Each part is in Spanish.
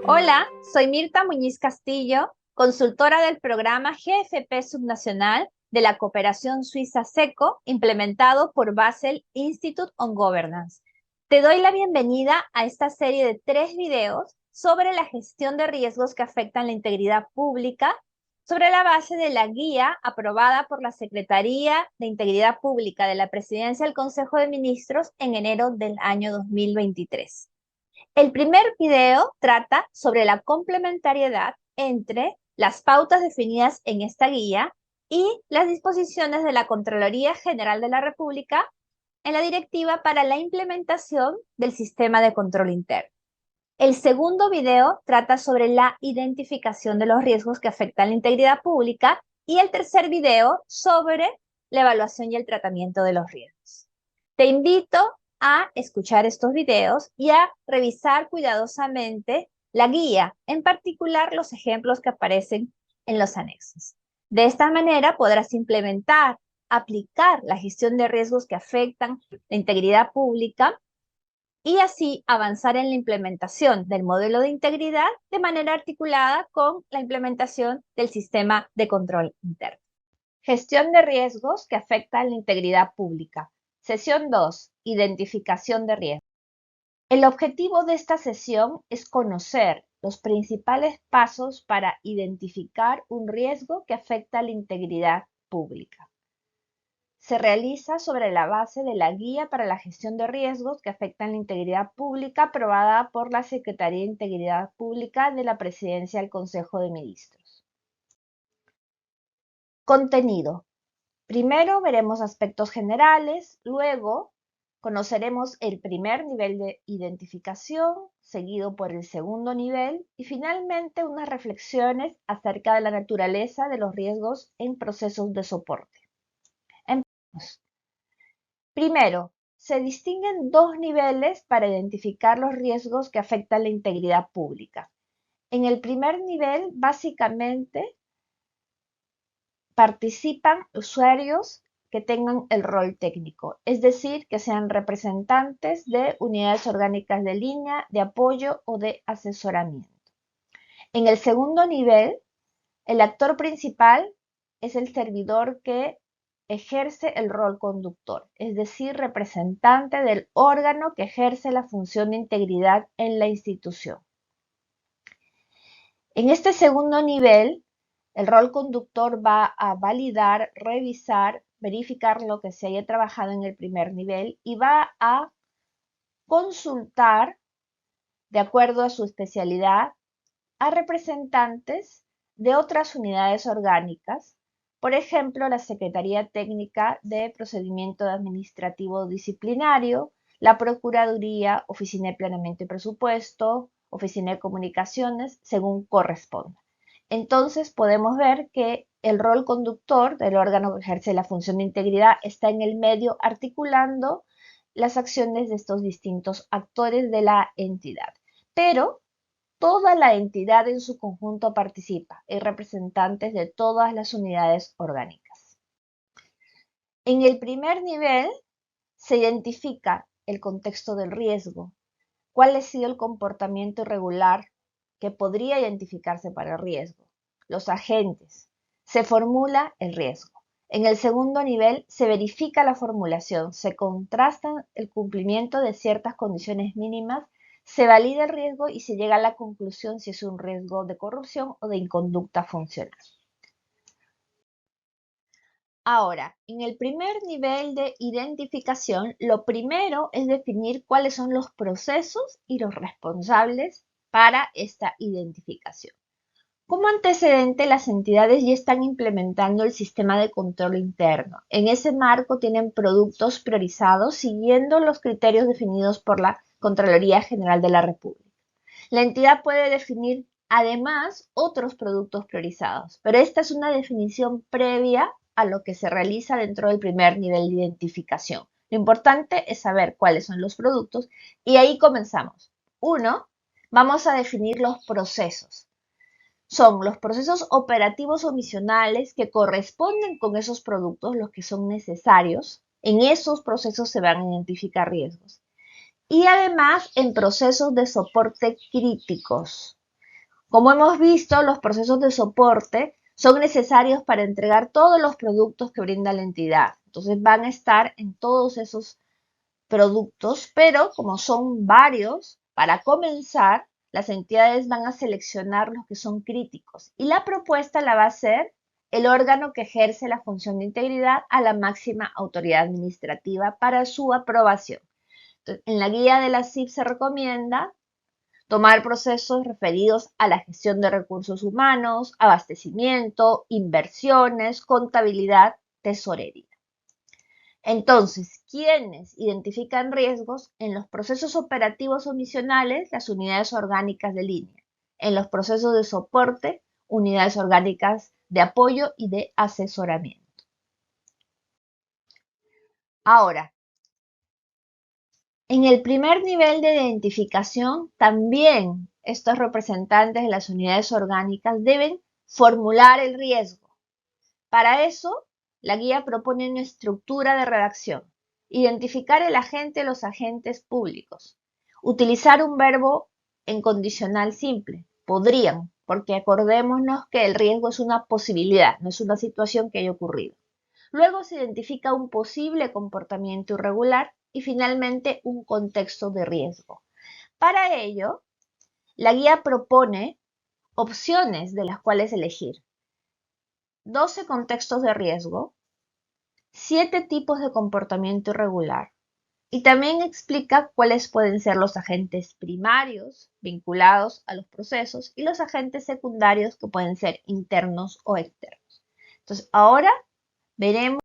Hola, soy Mirta Muñiz Castillo, consultora del programa GFP Subnacional de la Cooperación Suiza SECO, implementado por Basel Institute on Governance. Te doy la bienvenida a esta serie de 3 videos sobre la gestión de riesgos que afectan la integridad pública, sobre la base de la guía aprobada por la Secretaría de Integridad Pública de la Presidencia del Consejo de Ministros en enero del año 2023. El primer video trata sobre la complementariedad entre las pautas definidas en esta guía y las disposiciones de la Contraloría General de la República en la Directiva para la implementación del sistema de control interno. El segundo video trata sobre la identificación de los riesgos que afectan la integridad pública y el tercer video sobre la evaluación y el tratamiento de los riesgos. Te invito a escuchar estos videos y a revisar cuidadosamente la guía, en particular los ejemplos que aparecen en los anexos. De esta manera podrás implementar, aplicar la gestión de riesgos que afectan la integridad pública y así avanzar en la implementación del modelo de integridad de manera articulada con la implementación del sistema de control interno. Gestión de riesgos que afectan la integridad pública. Sesión 2. Identificación de riesgos. El objetivo de esta sesión es conocer los principales pasos para identificar un riesgo que afecta la integridad pública. Se realiza sobre la base de la Guía para la Gestión de Riesgos que afectan la integridad pública aprobada por la Secretaría de Integridad Pública de la Presidencia del Consejo de Ministros. Contenido. Primero veremos aspectos generales, luego conoceremos el primer nivel de identificación, seguido por el segundo nivel y finalmente unas reflexiones acerca de la naturaleza de los riesgos en procesos de soporte. Empecemos. Primero, se distinguen 2 niveles para identificar los riesgos que afectan la integridad pública. En el primer nivel, básicamente, participan usuarios que tengan el rol técnico, es decir, que sean representantes de unidades orgánicas de línea, de apoyo o de asesoramiento. En el segundo nivel, el actor principal es el servidor que ejerce el rol conductor, es decir, representante del órgano que ejerce la función de integridad en la institución. En este segundo nivel, el rol conductor va a validar, revisar, verificar lo que se haya trabajado en el primer nivel y va a consultar, de acuerdo a su especialidad, a representantes de otras unidades orgánicas, por ejemplo, la Secretaría Técnica de Procedimiento Administrativo Disciplinario, la Procuraduría, Oficina de Planeamiento y Presupuesto, Oficina de Comunicaciones, según corresponda. Entonces podemos ver que el rol conductor del órgano que ejerce la función de integridad está en el medio articulando las acciones de estos distintos actores de la entidad. Pero toda la entidad en su conjunto participa. Hay representantes de todas las unidades orgánicas. En el primer nivel se identifica el contexto del riesgo, cuál ha sido el comportamiento irregular que podría identificarse para el riesgo, los agentes, se formula el riesgo. En el segundo nivel se verifica la formulación, se contrasta el cumplimiento de ciertas condiciones mínimas, se valida el riesgo y se llega a la conclusión si es un riesgo de corrupción o de inconducta funcional. Ahora, en el primer nivel de identificación, lo primero es definir cuáles son los procesos y los responsables para esta identificación. Como antecedente, las entidades ya están implementando el sistema de control interno. En ese marco tienen productos priorizados siguiendo los criterios definidos por la Contraloría General de la República. La entidad puede definir además otros productos priorizados, pero esta es una definición previa a lo que se realiza dentro del primer nivel de identificación. Lo importante es saber cuáles son los productos y ahí comenzamos. 1. Vamos a definir los procesos. Son los procesos operativos o misionales que corresponden con esos productos, los que son necesarios En esos procesos se van a identificar riesgos. Y además en procesos de soporte críticos. Como hemos visto, los procesos de soporte son necesarios para entregar todos los productos que brinda la entidad. Entonces van a estar en todos esos productos, pero como son varios, para comenzar, las entidades van a seleccionar los que son críticos y la propuesta la va a hacer el órgano que ejerce la función de integridad a la máxima autoridad administrativa para su aprobación. Entonces, en la guía de la CIP se recomienda tomar procesos referidos a la gestión de recursos humanos, abastecimiento, inversiones, contabilidad, tesorería. Entonces, ¿quiénes identifican riesgos? En los procesos operativos o misionales, las unidades orgánicas de línea. En los procesos de soporte, unidades orgánicas de apoyo y de asesoramiento. Ahora, en el primer nivel de identificación, también estos representantes de las unidades orgánicas deben formular el riesgo. Para eso, la guía propone una estructura de redacción. Identificar el agente o los agentes públicos. Utilizar un verbo en condicional simple. Podrían, porque acordémonos que el riesgo es una posibilidad, no es una situación que haya ocurrido. Luego se identifica un posible comportamiento irregular y finalmente un contexto de riesgo. Para ello, la guía propone opciones de las cuales elegir. 12 contextos de riesgo, 7 tipos de comportamiento irregular y también explica cuáles pueden ser los agentes primarios vinculados a los procesos y los agentes secundarios que pueden ser internos o externos. Entonces, ahora veremos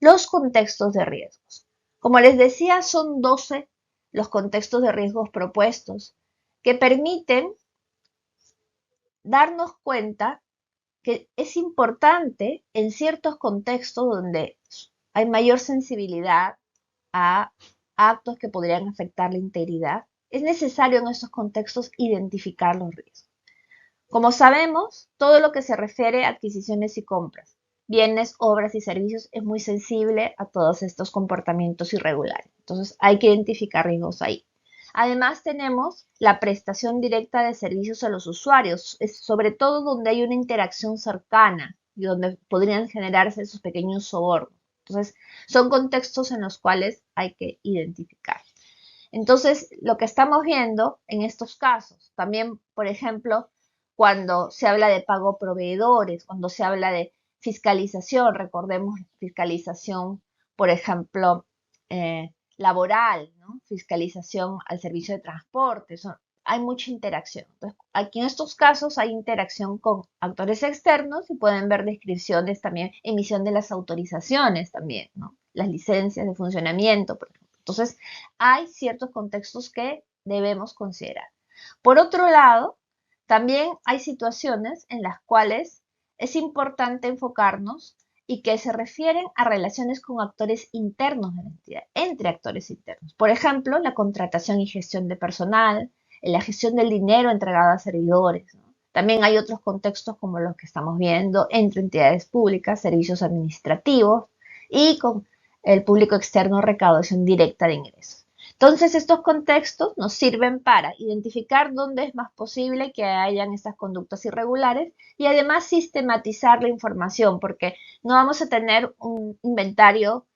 los contextos de riesgos. Como les decía, son 12 los contextos de riesgos propuestos que permiten darnos cuenta que es importante en ciertos contextos donde hay mayor sensibilidad a actos que podrían afectar la integridad, es necesario en estos contextos identificar los riesgos. Como sabemos, todo lo que se refiere a adquisiciones y compras, bienes, obras y servicios es muy sensible a todos estos comportamientos irregulares. Entonces hay que identificar riesgos ahí. Además tenemos la prestación directa de servicios a los usuarios, sobre todo donde hay una interacción cercana y donde podrían generarse esos pequeños sobornos. Entonces son contextos en los cuales hay que identificar. Entonces lo que estamos viendo en estos casos, también por ejemplo, cuando se habla de pago a proveedores, cuando se habla de fiscalización, recordemos fiscalización, por ejemplo, laboral, ¿no? Fiscalización al servicio de transporte, hay mucha interacción. Entonces, aquí en estos casos hay interacción con actores externos y pueden ver descripciones también, emisión de las autorizaciones también, ¿no? Las licencias de funcionamiento, por ejemplo. Entonces, hay ciertos contextos que debemos considerar. Por otro lado, también hay situaciones en las cuales es importante enfocarnos y que se refieren a relaciones con actores internos de la entidad, entre actores internos. Por ejemplo, la contratación y gestión de personal, la gestión del dinero entregado a servidores, ¿no? También hay otros contextos como los que estamos viendo entre entidades públicas, servicios administrativos y con el público externo, recaudación directa de ingresos. Entonces, estos contextos nos sirven para identificar dónde es más posible que hayan estas conductas irregulares y además sistematizar la información, porque no vamos a tener un inventario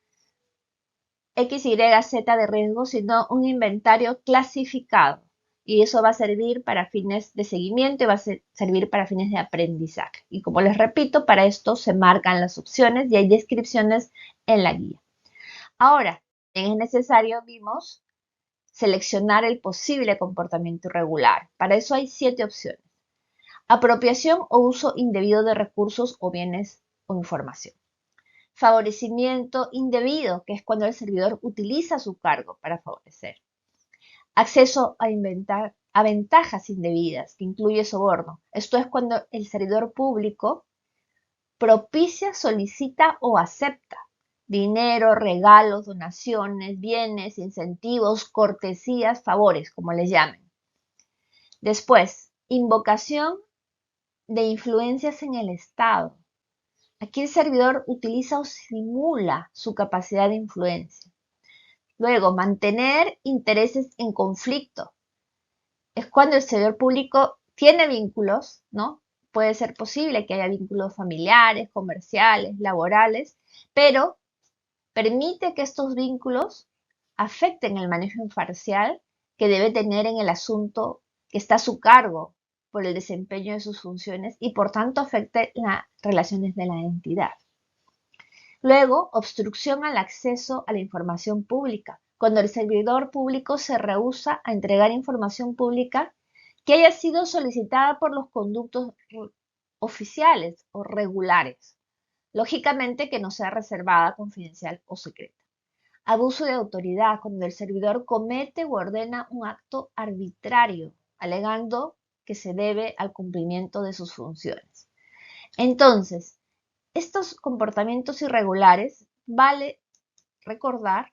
X, Y, Z de riesgos, sino un inventario clasificado. Y eso va a servir para fines de seguimiento y va a servir para fines de aprendizaje. Y como les repito, para esto se marcan las opciones y hay descripciones en la guía. Ahora, es necesario, vimos, seleccionar el posible comportamiento irregular. Para eso hay 7 opciones. Apropiación o uso indebido de recursos o bienes o información. Favorecimiento indebido, que es cuando el servidor utiliza su cargo para favorecer. Acceso a ventajas indebidas, que incluye soborno. Esto es cuando el servidor público propicia, solicita o acepta dinero, regalos, donaciones, bienes, incentivos, cortesías, favores, como les llamen. Después, invocación de influencias en el Estado. Aquí el servidor utiliza o simula su capacidad de influencia. Luego, mantener intereses en conflicto. Es cuando el servidor público tiene vínculos, ¿no? Puede ser posible que haya vínculos familiares, comerciales, laborales, pero permite que estos vínculos afecten el manejo imparcial que debe tener en el asunto que está a su cargo por el desempeño de sus funciones y por tanto afecte las relaciones de la entidad. Luego, obstrucción al acceso a la información pública, cuando el servidor público se rehúsa a entregar información pública que haya sido solicitada por los conductos oficiales o regulares, lógicamente que no sea reservada, confidencial o secreta. Abuso de autoridad, cuando el servidor comete u ordena un acto arbitrario, alegando que se debe al cumplimiento de sus funciones. Entonces, estos comportamientos irregulares, vale recordar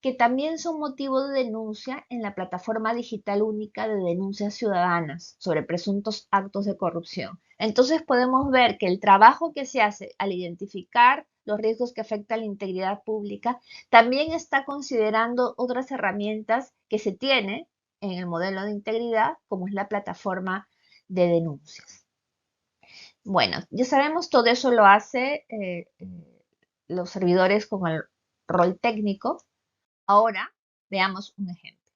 que también son motivo de denuncia en la plataforma digital única de denuncias ciudadanas sobre presuntos actos de corrupción. Entonces podemos ver que el trabajo que se hace al identificar los riesgos que afectan la integridad pública también está considerando otras herramientas que se tiene en el modelo de integridad, como es la plataforma de denuncias. Bueno, ya sabemos, todo eso lo hace los servidores con el rol técnico. Ahora veamos un ejemplo.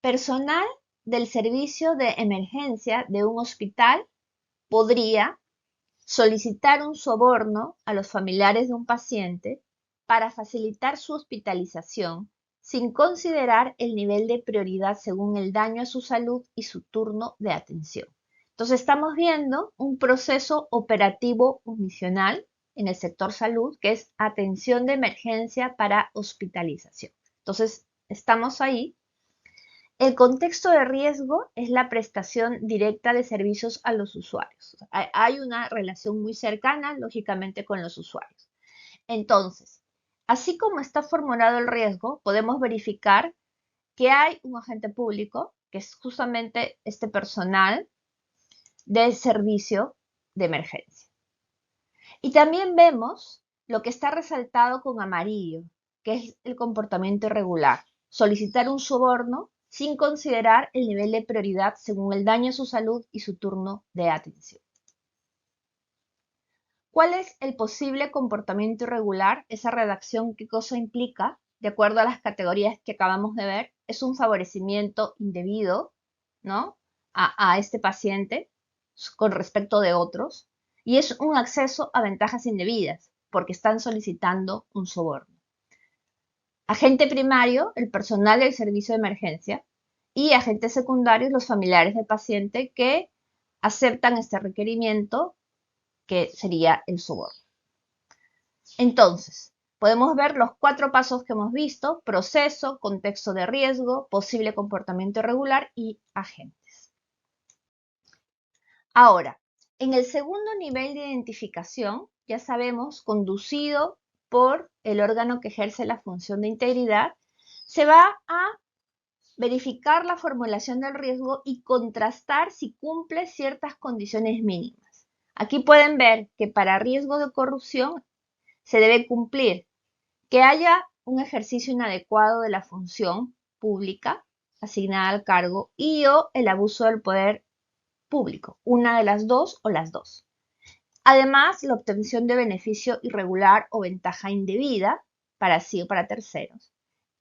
Personal del servicio de emergencia de un hospital podría solicitar un soborno a los familiares de un paciente para facilitar su hospitalización sin considerar el nivel de prioridad según el daño a su salud y su turno de atención. Entonces estamos viendo un proceso operativo misional en el sector salud, que es atención de emergencia para hospitalización. Entonces, estamos ahí. El contexto de riesgo es la prestación directa de servicios a los usuarios. Hay una relación muy cercana, lógicamente, con los usuarios. Entonces, así como está formulado el riesgo, podemos verificar que hay un agente público, que es justamente este personal del servicio de emergencia. Y también vemos lo que está resaltado con amarillo, que es el comportamiento irregular. Solicitar un soborno sin considerar el nivel de prioridad según el daño a su salud y su turno de atención. ¿Cuál es el posible comportamiento irregular? Esa redacción, ¿qué cosa implica? De acuerdo a las categorías que acabamos de ver, es un favorecimiento indebido, ¿no? a este paciente con respecto de otros, y es un acceso a ventajas indebidas, porque están solicitando un soborno. Agente primario, el personal del servicio de emergencia, y agentes secundarios, los familiares del paciente que aceptan este requerimiento, que sería el soborno. Entonces, podemos ver los 4 pasos que hemos visto: proceso, contexto de riesgo, posible comportamiento irregular y agentes. Ahora, en el segundo nivel de identificación, ya sabemos, conducido por el órgano que ejerce la función de integridad, se va a verificar la formulación del riesgo y contrastar si cumple ciertas condiciones mínimas. Aquí pueden ver que para riesgo de corrupción se debe cumplir que haya un ejercicio inadecuado de la función pública asignada al cargo y o el abuso del poder público, una de las dos o las dos. Además, la obtención de beneficio irregular o ventaja indebida para sí o para terceros,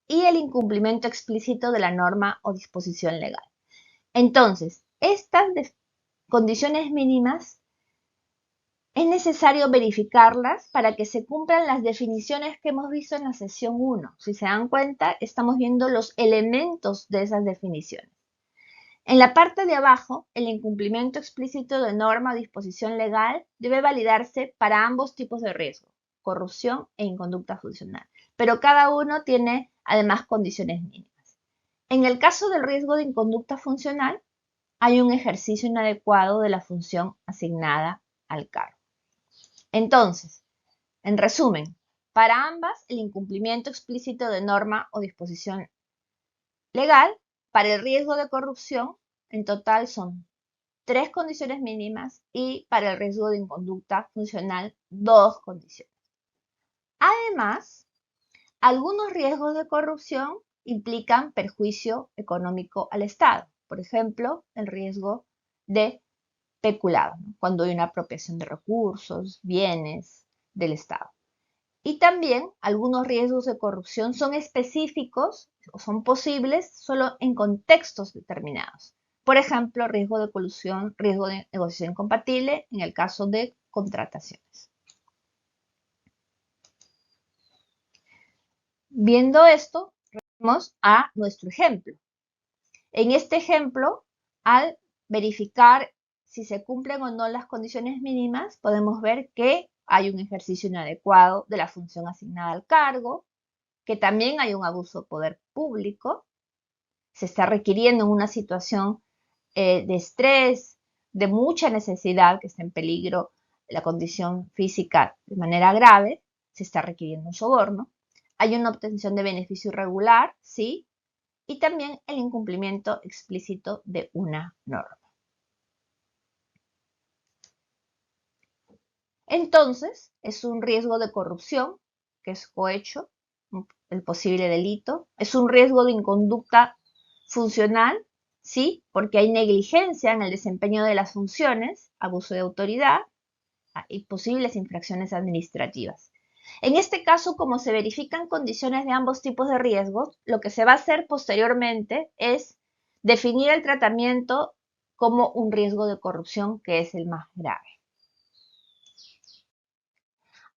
y el incumplimiento explícito de la norma o disposición legal. Entonces, estas condiciones mínimas es necesario verificarlas para que se cumplan las definiciones que hemos visto en la sesión 1. Si se dan cuenta, estamos viendo los elementos de esas definiciones. En la parte de abajo, el incumplimiento explícito de norma o disposición legal debe validarse para ambos tipos de riesgo, corrupción e inconducta funcional, pero cada uno tiene además condiciones mínimas. En el caso del riesgo de inconducta funcional, hay un ejercicio inadecuado de la función asignada al cargo. Entonces, en resumen, para ambas, el incumplimiento explícito de norma o disposición legal. Para el riesgo de corrupción, en total son 3 condiciones mínimas y para el riesgo de inconducta funcional 2 condiciones. Además, algunos riesgos de corrupción implican perjuicio económico al Estado. Por ejemplo, el riesgo de peculado, ¿no? Cuando hay una apropiación de recursos, bienes del Estado. Y también algunos riesgos de corrupción son específicos o son posibles solo en contextos determinados. Por ejemplo, riesgo de colusión, riesgo de negociación incompatible en el caso de contrataciones. Viendo esto, vamos a nuestro ejemplo. En este ejemplo, al verificar si se cumplen o no las condiciones mínimas, podemos ver que hay un ejercicio inadecuado de la función asignada al cargo, que también hay un abuso de poder público, se está requiriendo en una situación de estrés, de mucha necesidad, que está en peligro la condición física de manera grave, se está requiriendo un soborno, hay una obtención de beneficio irregular, ¿sí? Y también el incumplimiento explícito de una norma. Entonces, es un riesgo de corrupción, que es cohecho, el posible delito. Es un riesgo de inconducta funcional, sí, porque hay negligencia en el desempeño de las funciones, abuso de autoridad y posibles infracciones administrativas. En este caso, como se verifican condiciones de ambos tipos de riesgos, lo que se va a hacer posteriormente es definir el tratamiento como un riesgo de corrupción, que es el más grave.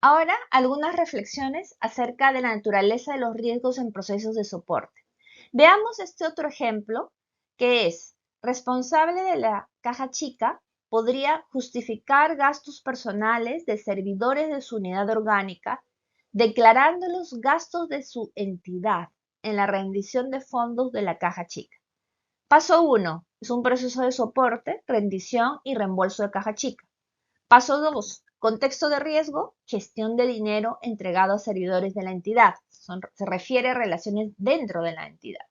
Ahora, algunas reflexiones acerca de la naturaleza de los riesgos en procesos de soporte. Veamos este otro ejemplo, que es responsable de la caja chica, podría justificar gastos personales de servidores de su unidad orgánica, declarando los gastos de su entidad en la rendición de fondos de la caja chica. Paso 1. Es un proceso de soporte, rendición y reembolso de caja chica. Paso 2. Contexto de riesgo, gestión de dinero entregado a servidores de la entidad. Se refiere a relaciones dentro de la entidad.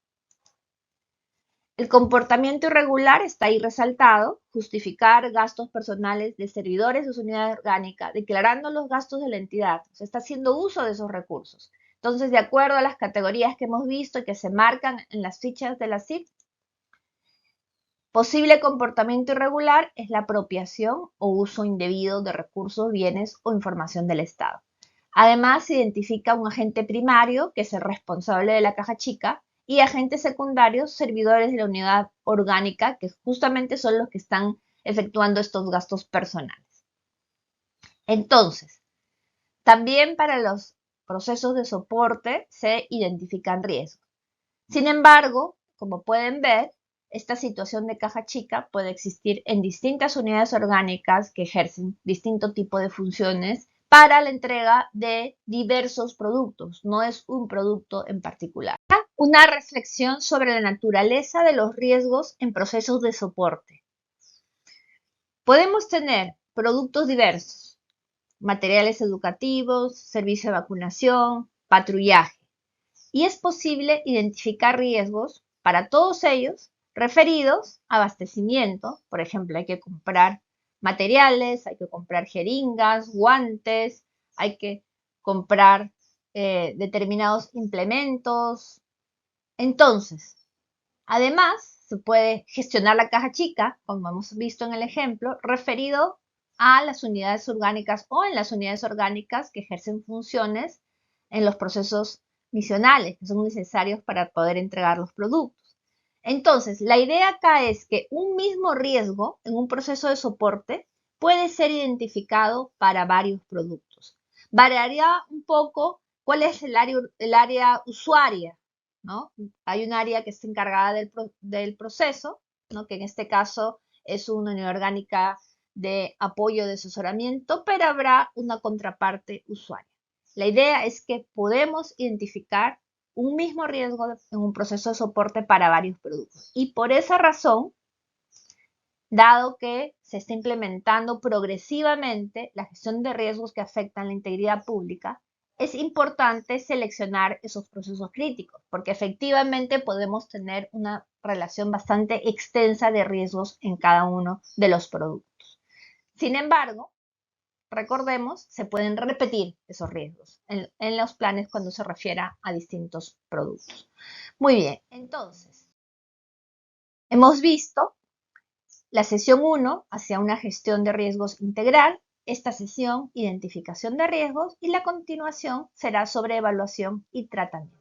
El comportamiento irregular está ahí resaltado, justificar gastos personales de servidores de su unidad orgánica, declarando los gastos de la entidad. Se está haciendo uso de esos recursos. Entonces, de acuerdo a las categorías que hemos visto y que se marcan en las fichas de la CIP, posible comportamiento irregular es la apropiación o uso indebido de recursos, bienes o información del Estado. Además, se identifica un agente primario, que es el responsable de la caja chica, y agentes secundarios, servidores de la unidad orgánica, que justamente son los que están efectuando estos gastos personales. Entonces, también para los procesos de soporte se identifican riesgos. Sin embargo, como pueden ver, esta situación de caja chica puede existir en distintas unidades orgánicas que ejercen distinto tipo de funciones para la entrega de diversos productos, no es un producto en particular. Una reflexión sobre la naturaleza de los riesgos en procesos de soporte. Podemos tener productos diversos, materiales educativos, servicio de vacunación, patrullaje, y es posible identificar riesgos para todos ellos referidos a abastecimiento. Por ejemplo, hay que comprar materiales, hay que comprar jeringas, guantes, hay que comprar determinados implementos. Entonces, además, se puede gestionar la caja chica, como hemos visto en el ejemplo, referido a las unidades orgánicas o en las unidades orgánicas que ejercen funciones en los procesos misionales que son necesarios para poder entregar los productos. Entonces, la idea acá es que un mismo riesgo en un proceso de soporte puede ser identificado para varios productos. Variaría un poco cuál es el área usuaria, ¿no? Hay un área que está encargada del proceso, ¿no? Que en este caso es una unidad orgánica de apoyo de asesoramiento, pero habrá una contraparte usuaria. La idea es que podemos identificar un mismo riesgo en un proceso de soporte para varios productos. Y por esa razón, dado que se está implementando progresivamente la gestión de riesgos que afectan la integridad pública, es importante seleccionar esos procesos críticos, porque efectivamente podemos tener una relación bastante extensa de riesgos en cada uno de los productos. Sin embargo, recordemos, se pueden repetir esos riesgos en los planes cuando se refiera a distintos productos. Muy bien, entonces, hemos visto la sesión 1 hacia una gestión de riesgos integral, esta sesión identificación de riesgos y la continuación será sobre evaluación y tratamiento.